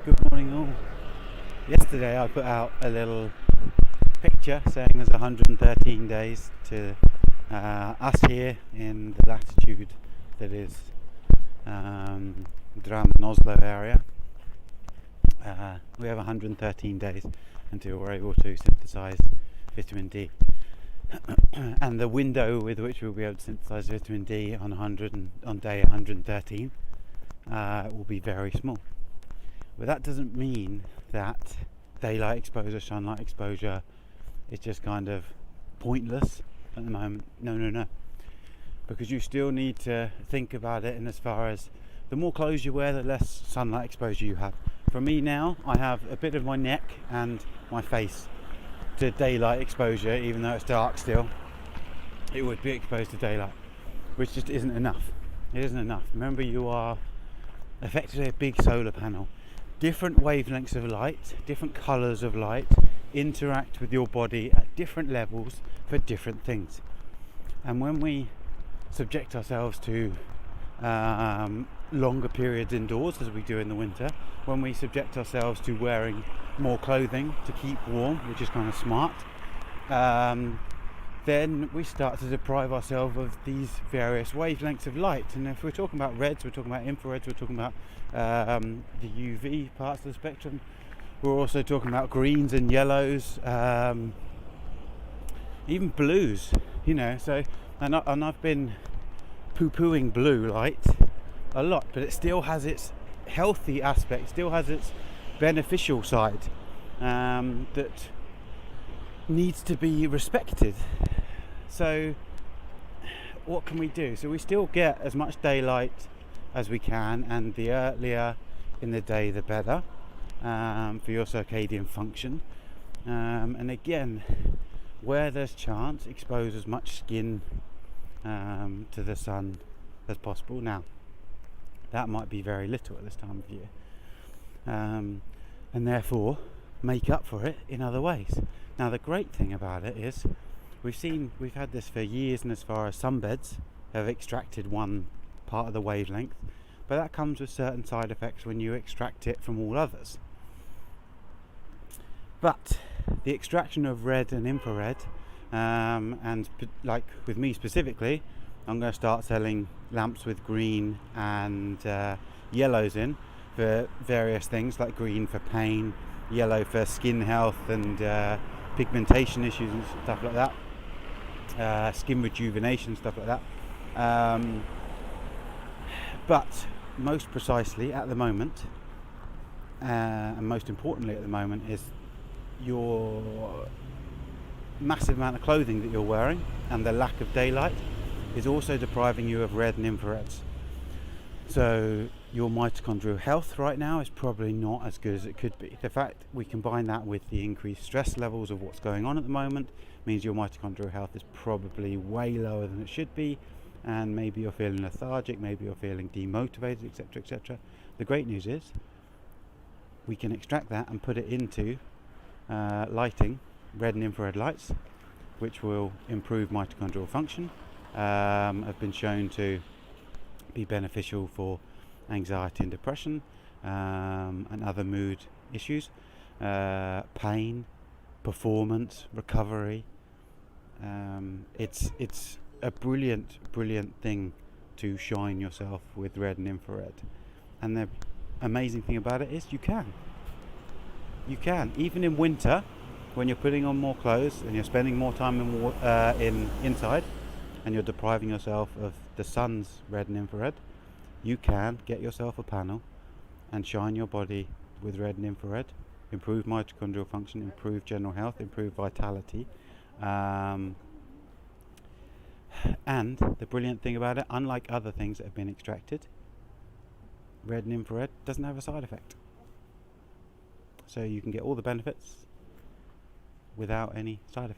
Good morning all. Yesterday I put out a little picture saying there's 113 days to us here in the latitude that is Drammen Oslo area. We have 113 days until we're able to synthesize vitamin D. And the window with which we'll be able to synthesize vitamin D on day 113 will be very small. But that doesn't mean that daylight exposure, sunlight exposure is just kind of pointless at the moment. No. Because you still need to think about it in as far as the more clothes you wear, the less sunlight exposure you have. For me now, I have a bit of my neck and my face to daylight exposure, even though it's dark still. It would be exposed to daylight, which just isn't enough. It isn't enough. Remember, you are effectively a big solar panel. Different wavelengths of light, different colours of light interact with your body at different levels for different things. And when we subject ourselves to longer periods indoors, as we do in the winter, when we subject ourselves to wearing more clothing to keep warm, which is kind of smart, then we start to deprive ourselves of these various wavelengths of light. And if we're talking about reds, we're talking about infrareds, we're talking about the UV parts of the spectrum. We're also talking about greens and yellows, even blues, so and I've been poo-pooing blue light a lot, but it still has its healthy aspect, still has its beneficial side that needs to be respected. So what can we do? So we still get as much daylight as we can, and the earlier in the day the better for your circadian function, and again, where there's chance, expose as much skin to the sun as possible. Now that might be very little at this time of year, and therefore make up for it in other ways. Now the great thing about it is we've had this for years, and as far as sunbeds have extracted one part of the wavelength, but that comes with certain side effects when you extract it from all others. But the extraction of red and infrared, and like with me specifically, I'm going to start selling lamps with green and yellows in for various things, like green for pain, yellow for skin health and pigmentation issues and stuff like that, skin rejuvenation, stuff like that. But most precisely at the moment, and most importantly at the moment, is your massive amount of clothing that you're wearing and the lack of daylight is also depriving you of red and infrareds. So your mitochondrial health right now is probably not as good as it could be. The fact we combine that with the increased stress levels of what's going on at the moment means your mitochondrial health is probably way lower than it should be, and maybe you're feeling lethargic, maybe you're feeling demotivated, etc. The great news is we can extract that and put it into lighting, red and infrared lights, which will improve mitochondrial function, have been shown to be beneficial for anxiety and depression, and other mood issues, pain, performance, recovery. It's a brilliant thing to shine yourself with red and infrared. And the amazing thing about it is you can even in winter, when you're putting on more clothes and you're spending more time in inside, and you're depriving yourself of the sun's red and infrared, you can get yourself a panel and shine your body with red and infrared, improve mitochondrial function, improve general health, improve vitality. And the brilliant thing about it, unlike other things that have been extracted, red and infrared doesn't have a side effect. So you can get all the benefits without any side effects.